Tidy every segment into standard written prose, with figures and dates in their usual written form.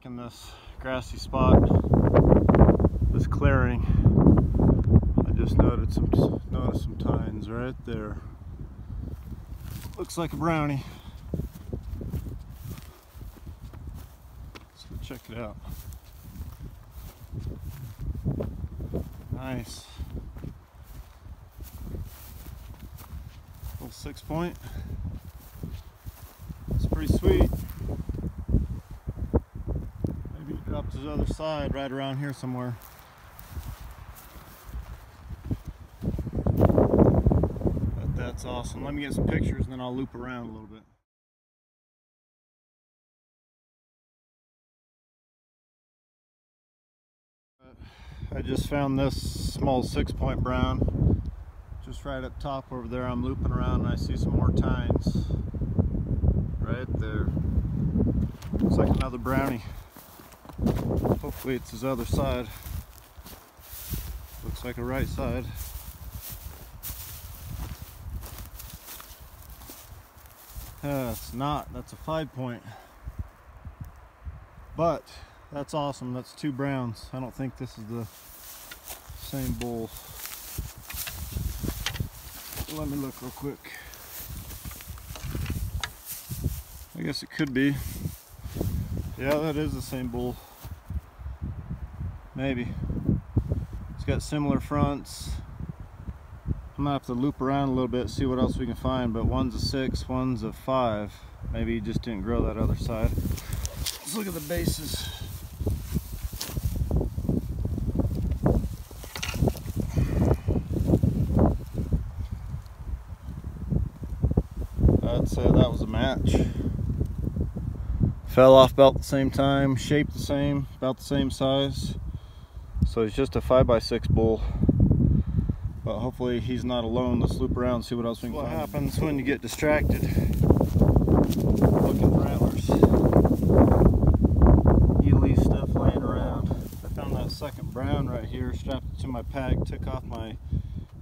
Hiking this grassy spot, this clearing. I just noticed some tines right there. Looks like a brownie. Let's go check it out. Nice. Little 6-point. It's pretty sweet. Maybe up to the other side, right around here somewhere. But that's awesome. Let me get some pictures and then I'll loop around a little bit. I just found this small 6-point brown just right up top over there. I'm looping around and I see some more tines right there. Looks like another brownie. Hopefully it's his other side. Looks like a right side. It's not. That's a 5-point. But that's awesome. That's 2 browns. I don't think this is the same bull. Let me look real quick. I guess it could be. Yeah, that is the same bull. Maybe. It's got similar fronts. I'm gonna have to loop around a little bit, see what else we can find, but one's a 6, one's a 5. Maybe he just didn't grow that other side. Let's look at the bases. I'd say that was a match. Fell off about the same time, shaped the same, about the same size. So he's just a 5x6 bull. But hopefully he's not alone. Let's loop around and see what else we can find. What happens when you get distracted looking for antlers? You leave stuff laying around. I found that second brown right here, strapped it to my pack, took off my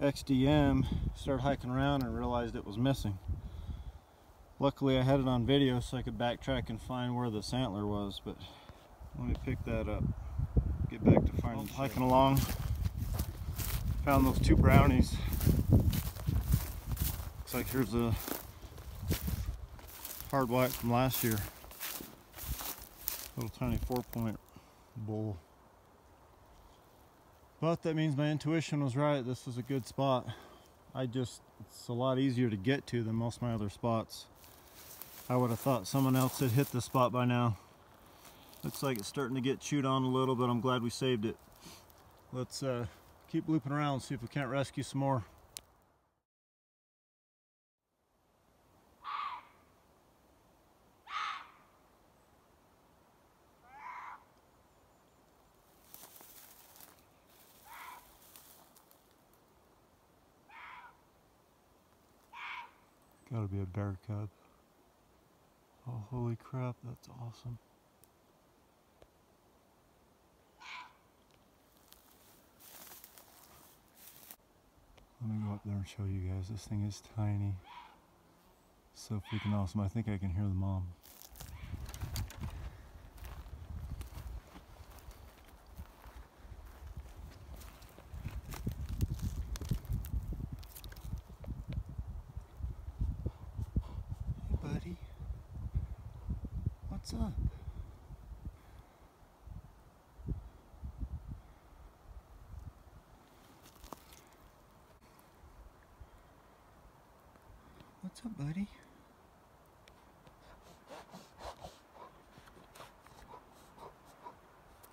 XDM, started hiking around and realized it was missing. Luckily I had it on video so I could backtrack and find where this antler was, but let me pick that up. Get back to finding. Hiking along, found those 2 brownies. Looks like here's a hard white from last year. Little tiny 4-point bull. But that means my intuition was right. This is a good spot. It's a lot easier to get to than most of my other spots. I would have thought someone else had hit this spot by now. Looks like it's starting to get chewed on a little, but I'm glad we saved it. Let's keep looping around, see if we can't rescue some more. Gotta be a bear cub. Oh, holy crap, that's awesome. Let me go up there and show you guys. This thing is tiny. So freaking awesome. I think I can hear the mom. Hey buddy. What's up? What's up, buddy?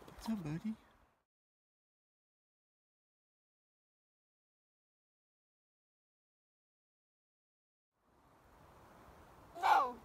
What's up, buddy? No!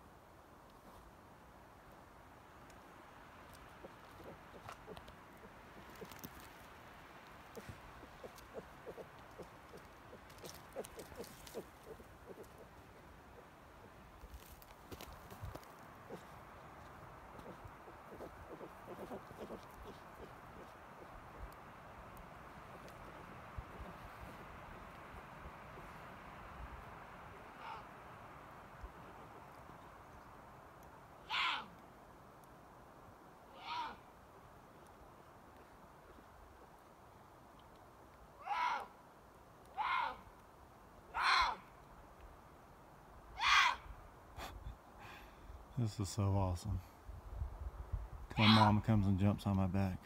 This is so awesome. My mom comes and jumps on my back.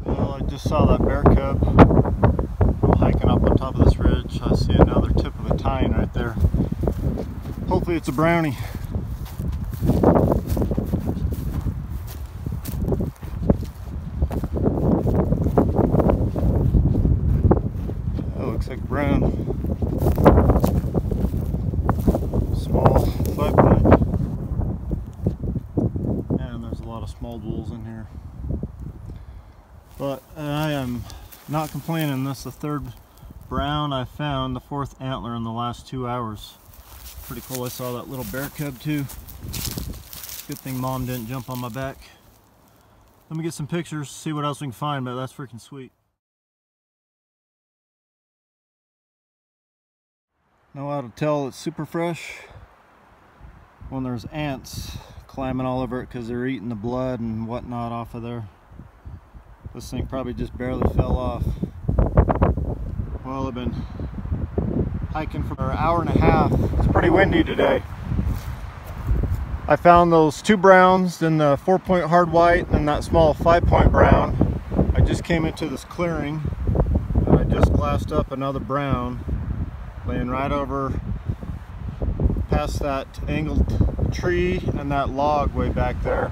Well, I just saw that bear cub. I'm hiking up on top of this ridge. I see another tip of a tine right there. Hopefully it's a brownie. That looks like brown. Small 5-point. And there's a lot of small bulls in here. But I am not complaining. This is the third brown I found, the fourth antler in the last 2 hours. Pretty cool. I saw that little bear cub too. Good thing mom didn't jump on my back. Let me get some pictures, see what else we can find, but that's freaking sweet. Know how to tell it's super fresh? When there's ants climbing all over it because they're eating the blood and whatnot off of there. This thing probably just barely fell off. Well, I've been hiking for an hour and a half. It's pretty windy today. I found those 2 browns, then the 4-point hard white, and that small 5-point brown. I just came into this clearing and I just glassed up another brown laying right over past that angled tree and that log way back there.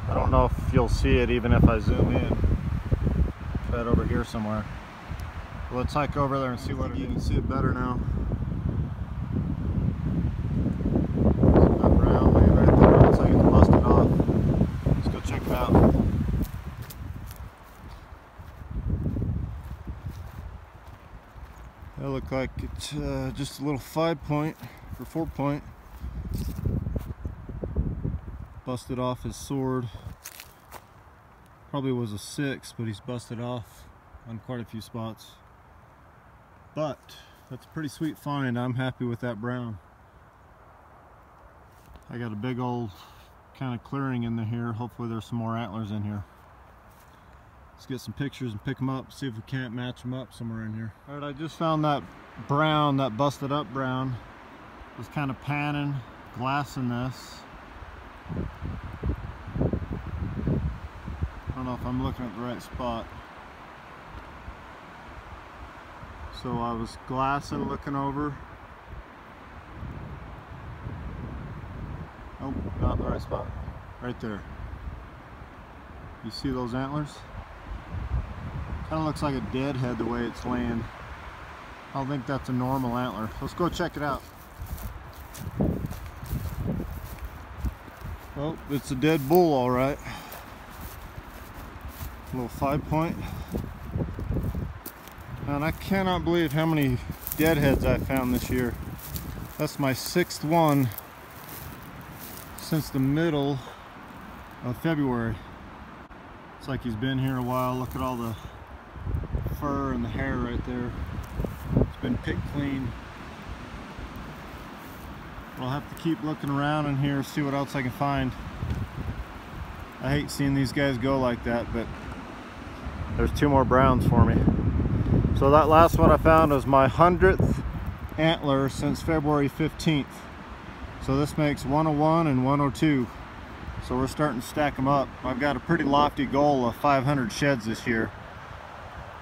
I don't know if you'll see it even if I zoom in. It's right over here somewhere. Let's hike over there and see what you can see it better now. That brown laying right there. Looks like it's busted off. Let's go check it out. That looked like it's just a little 5-point or 4-point. Busted off his sword. Probably was a 6, but he's busted off on quite a few spots. But that's a pretty sweet find. I'm happy with that brown. I got a big old kind of clearing in here. Hopefully there's some more antlers in here. Let's get some pictures and pick them up, see if we can't match them up somewhere in here. All right, I just found that brown, that busted up brown. Was kind of panning, glassing this. I don't know if I'm looking at the right spot. So I was glassing, looking over. Oh, not the right spot. Right there. You see those antlers? Kind of looks like a deadhead the way it's laying. I don't think that's a normal antler. Let's go check it out. Oh, it's a dead bull, all right. A little 5-point. And I cannot believe how many deadheads I found this year. That's my 6th one since the middle of February. It's like he's been here a while. Look at all the fur and the hair right there. It's been picked clean. I'll have to keep looking around in here, see what else I can find. I hate seeing these guys go like that, but there's 2 more browns for me. So that last one I found was my 100th antler since February 15th. So this makes 101 and 102. So we're starting to stack them up. I've got a pretty lofty goal of 500 sheds this year.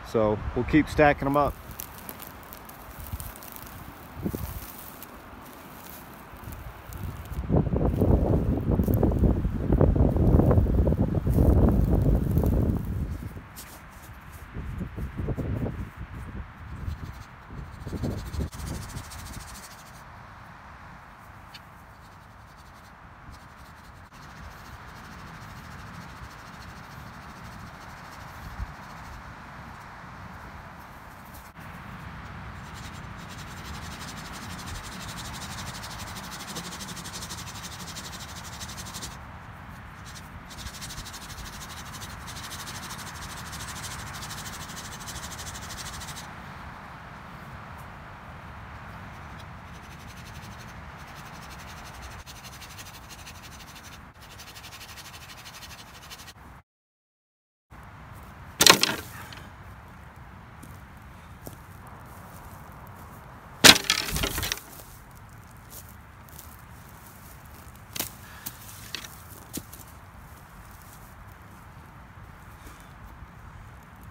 So we'll keep stacking them up.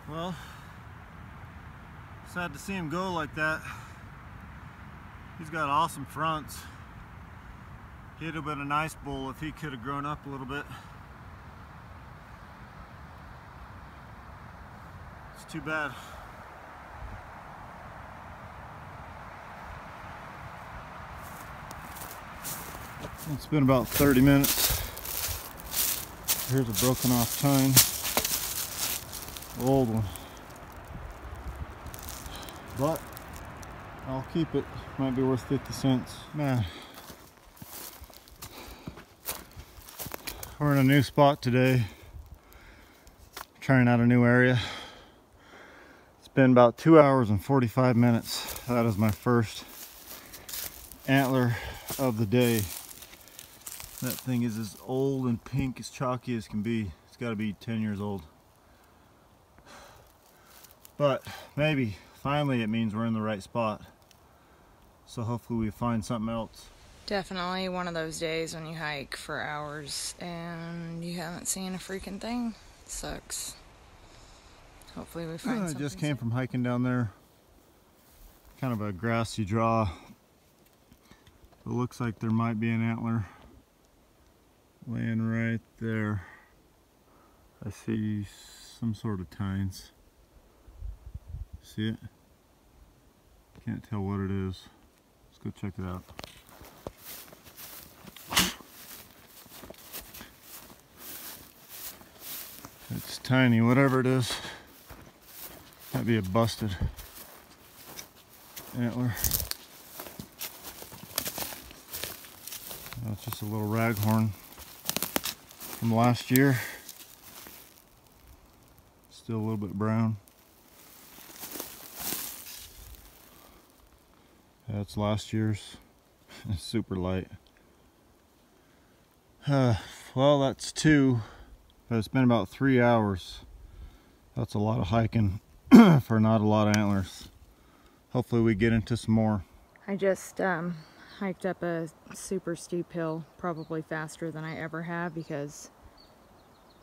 Well, sad to see him go like that. He's got awesome fronts. He'd have been a nice bull if he could have grown up a little bit. It's too bad. It's been about 30 minutes. Here's a broken off tine. Old one. But I'll keep it. Might be worth 50 cents. Man. We're in a new spot today. Trying out a new area. It's been about 2 hours and 45 minutes. That is my first antler of the day. That thing is as old and pink as chalky as can be. It's got to be 10 years old. But maybe, finally, it means we're in the right spot. So hopefully we find something else. Definitely one of those days when you hike for hours and you haven't seen a freaking thing. It sucks. Hopefully we find something. I just came from hiking down there. Kind of a grassy draw. It looks like there might be an antler laying right there. I see some sort of tines. See it? Can't tell what it is. Let's go check it out. It's tiny, whatever it is. Might be a busted antler. That's just a little raghorn from last year. Still a little bit brown. That's last year's. It's super light. Well, that's 2, but it's been about 3 hours. That's a lot of hiking for not a lot of antlers. Hopefully we get into some more. I just hiked up a super steep hill, probably faster than I ever have because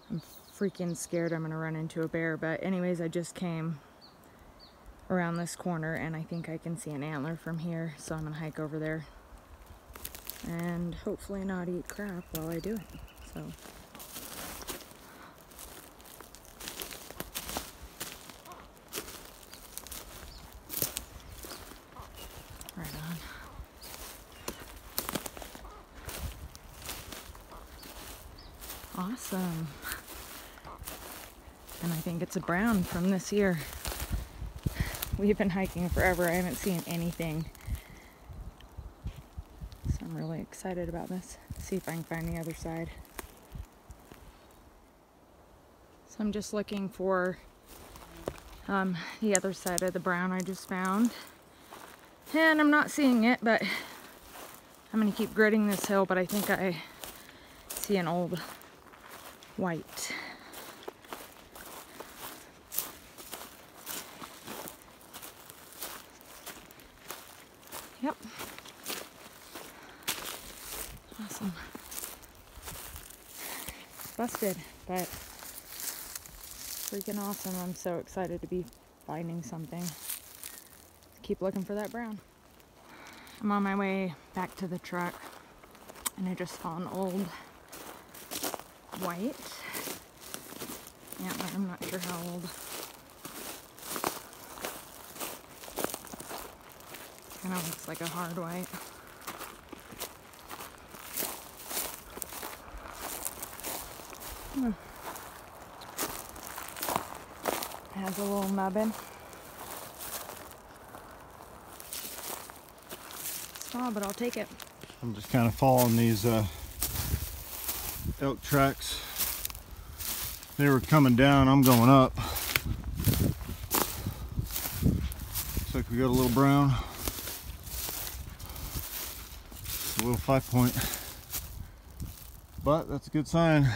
I'm freaking scared I'm gonna run into a bear. But anyways, I just came around this corner and I think I can see an antler from here, so I'm gonna hike over there and hopefully not eat crap while I do it. So right on. Awesome. And I think it's a brown from this year. We've been hiking forever. I haven't seen anything. So I'm really excited about this. See if I can find the other side. So I'm just looking for the other side of the brown I just found. And I'm not seeing it, but I'm gonna keep gritting this hill, but I think I see an old white. Yep. Awesome. Busted, but freaking awesome. I'm so excited to be finding something. Keep looking for that brown. I'm on my way back to the truck and I just saw an old white antler. I'm not sure how old. Kind of looks like a hard white. It has a little nubbin. Small, but I'll take it. I'm just kind of following these elk tracks. They were coming down, I'm going up. Looks like we got a little brown. A little 5-point. But that's a good sign.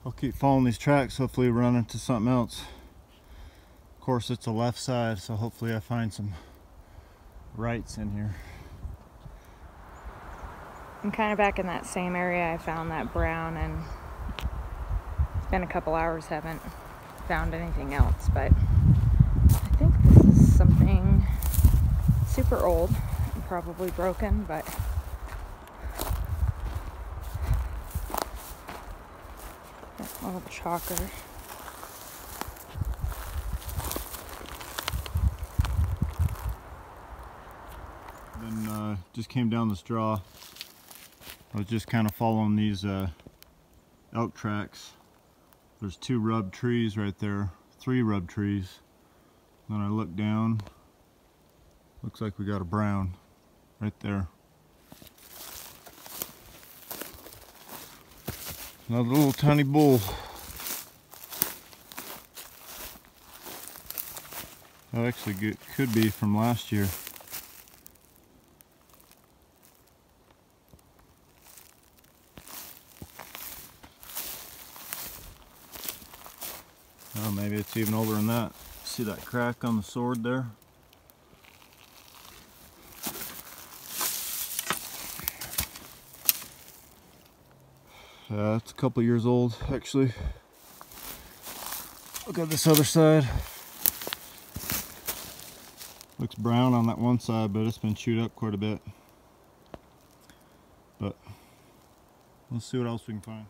I'll keep following these tracks, hopefully run into something else. Of course it's the left side, so hopefully I find some rights in here. I'm kind of back in that same area I found that brown, and it's been a couple hours, haven't found anything else, but I think this is something super old and probably broken, but that little chalker. Then just came down this draw. I was just kind of following these elk tracks. There's 2 rub trees right there, 3 rub trees. Then I look down, looks like we got a brown right there. Another little tiny bull. That actually could be from last year. Oh, maybe it's even older than that. See that crack on the sword there? It's a couple years old, actually. Look at this other side. Looks brown on that one side, but it's been chewed up quite a bit. But let's see what else we can find.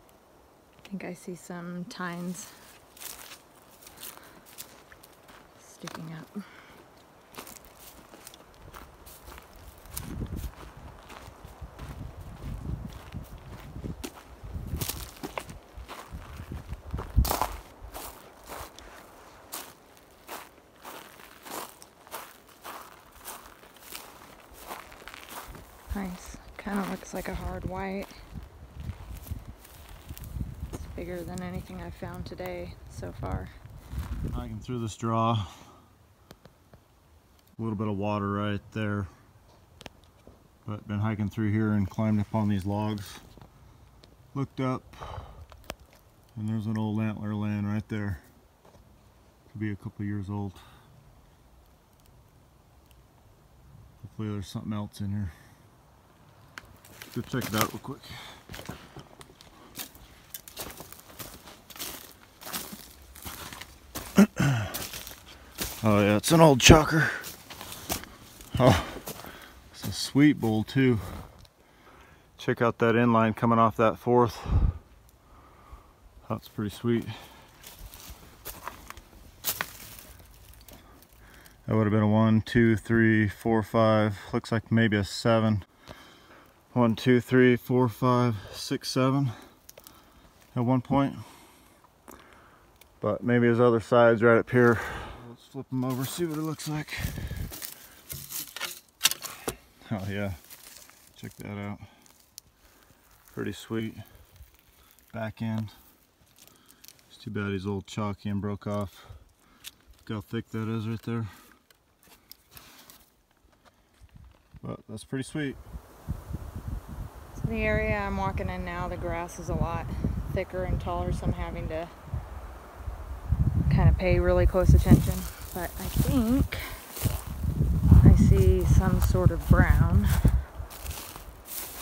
I think I see some tines sticking up. Nice. Kind of looks like a hard white. It's bigger than anything I've found today so far. Hiking through this draw. A little bit of water right there. But been hiking through here and climbed up on these logs. Looked up, and there's an old antler laying right there. Could be a couple years old. Hopefully there's something else in here. Go check it out real quick. Oh yeah, it's an old chucker. Oh, it's a sweet bull too. Check out that inline coming off that 4th. That's pretty sweet. That would have been a 1, 2, 3, 4, 5. Looks like maybe a 7. 1, 2, 3, 4, 5, 6, 7 at one point. But maybe his other side's right up here. Let's flip him over, see what it looks like. Oh yeah, check that out. Pretty sweet. Back end. It's too bad he's old chalky and broke off. Look how thick that is right there. But that's pretty sweet. So the area I'm walking in now, the grass is a lot thicker and taller, so I'm having to kind of pay really close attention. But I think I see some sort of brown.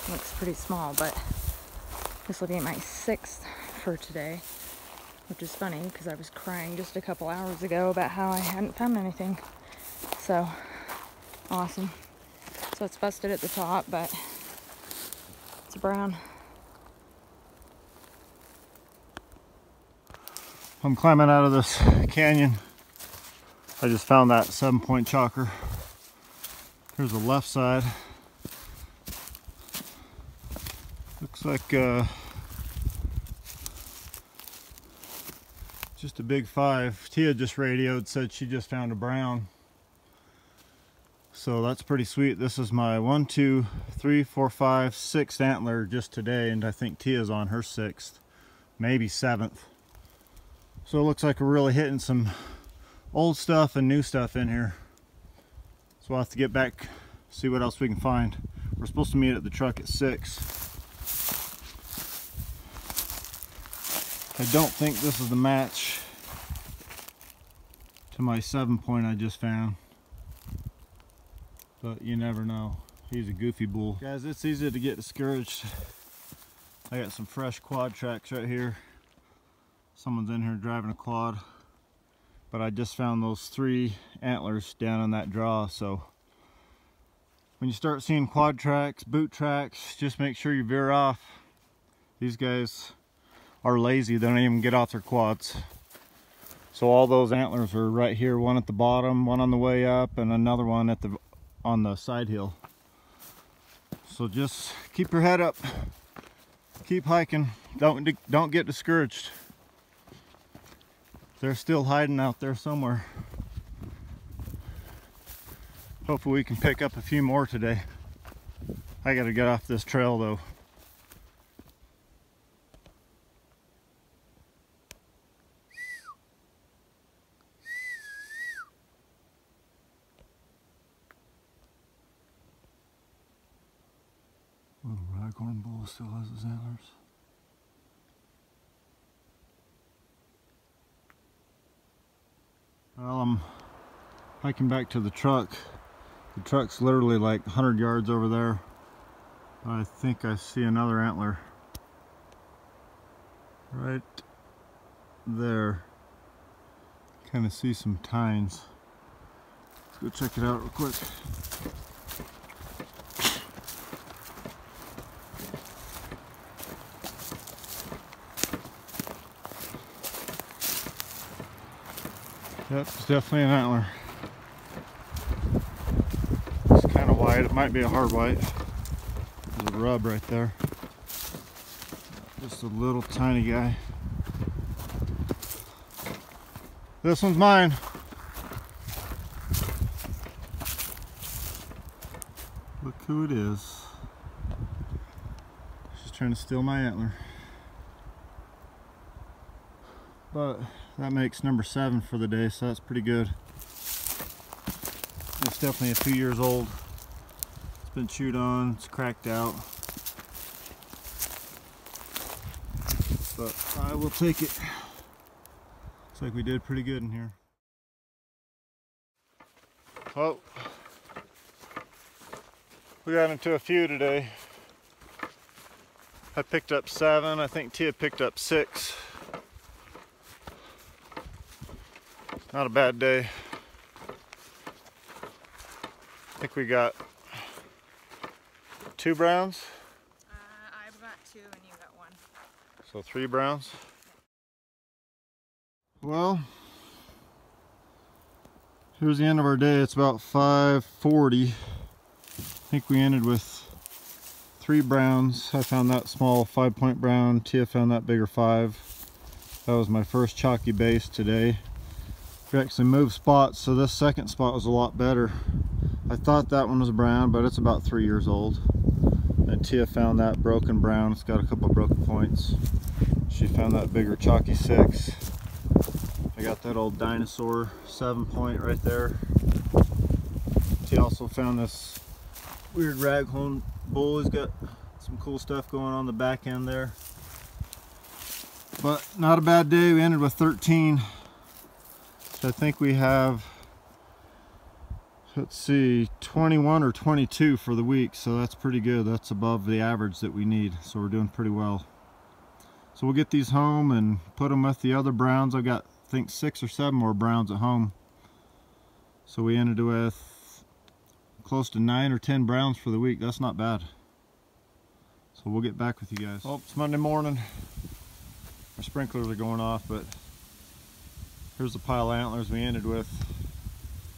Looks pretty small, but this will be my 6th for today, which is funny because I was crying just a couple hours ago about how I hadn't found anything. So awesome. So it's busted at the top, but it's a brown. I'm climbing out of this canyon. I just found that 7-point chalker. Here's the left side. Looks like just a big 5. Tia just radioed, said she just found a brown. So that's pretty sweet. This is my 1, 2, 3, 4, 5, 6th antler just today, and I think Tia's on her 6th, maybe 7th. So it looks like we're really hitting some old stuff and new stuff in here. So we'll have to get back, see what else we can find. We're supposed to meet at the truck at 6. I don't think this is the match to my 7-point I just found. But you never know. He's a goofy bull. Guys, it's easy to get discouraged. I got some fresh quad tracks right here. Someone's in here driving a quad. but I just found those 3 antlers down in that draw. So when you start seeing quad tracks, boot tracks, just make sure you veer off. These guys are lazy, they don't even get off their quads. So all those antlers are right here, one at the bottom, one on the way up, and another one at on the side hill. So just keep your head up, keep hiking, don't get discouraged. They're still hiding out there somewhere. Hopefully we can pick up a few more today. I gotta get off this trail though. Little raghorn bull still has his antlers. Well, I'm hiking back to the truck. The truck's literally like 100 yards over there. I think I see another antler right there. Kind of see some tines. Let's go check it out real quick. Yep, it's definitely an antler. It's kind of white. It might be a hard white. There's a rub right there. Just a little tiny guy. This one's mine. Look who it is. She's trying to steal my antler. But that makes number 7 for the day, so that's pretty good. It's definitely a few years old. It's been chewed on, it's cracked out. But I will take it. Looks like we did pretty good in here. Well, we got into a few today. I picked up 7, I think Tia picked up 6. Not a bad day. I think we got 2 browns. I've got 2 and you got 1. So 3 browns. Well, here's the end of our day. It's about 5:40. I think we ended with 3 browns. I found that small 5-point brown. Tia found that bigger 5. That was my first chalky base today. We actually moved spots, so this second spot was a lot better. I thought that one was brown, but it's about 3 years old. And Tia found that broken brown. It's got a couple of broken points. She found that bigger chalky 6. I got that old dinosaur 7-point right there. Tia also found this weird raghorn bull. He's got some cool stuff going on the back end there. But not a bad day. We ended with 13. I think we have, let's see, 21 or 22 for the week, so that's pretty good. That's above the average that we need, so we're doing pretty well. So we'll get these home and put them with the other browns. I've got, I think, 6 or 7 more browns at home. So we ended with close to 9 or 10 browns for the week. That's not bad. So we'll get back with you guys. Oh, it's Monday morning. Our sprinklers are going off, but here's the pile of antlers we ended with.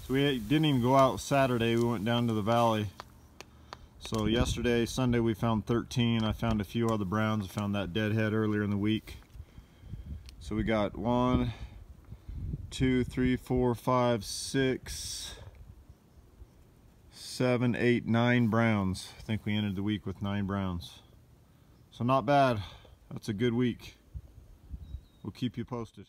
So we didn't even go out Saturday, we went down to the valley. So yesterday, Sunday, we found 13. I found a few other browns. I found that deadhead earlier in the week. So we got 1, 2, 3, 4, 5, 6, 7, 8, 9 browns. I think we ended the week with 9 browns. So not bad. That's a good week. We'll keep you posted.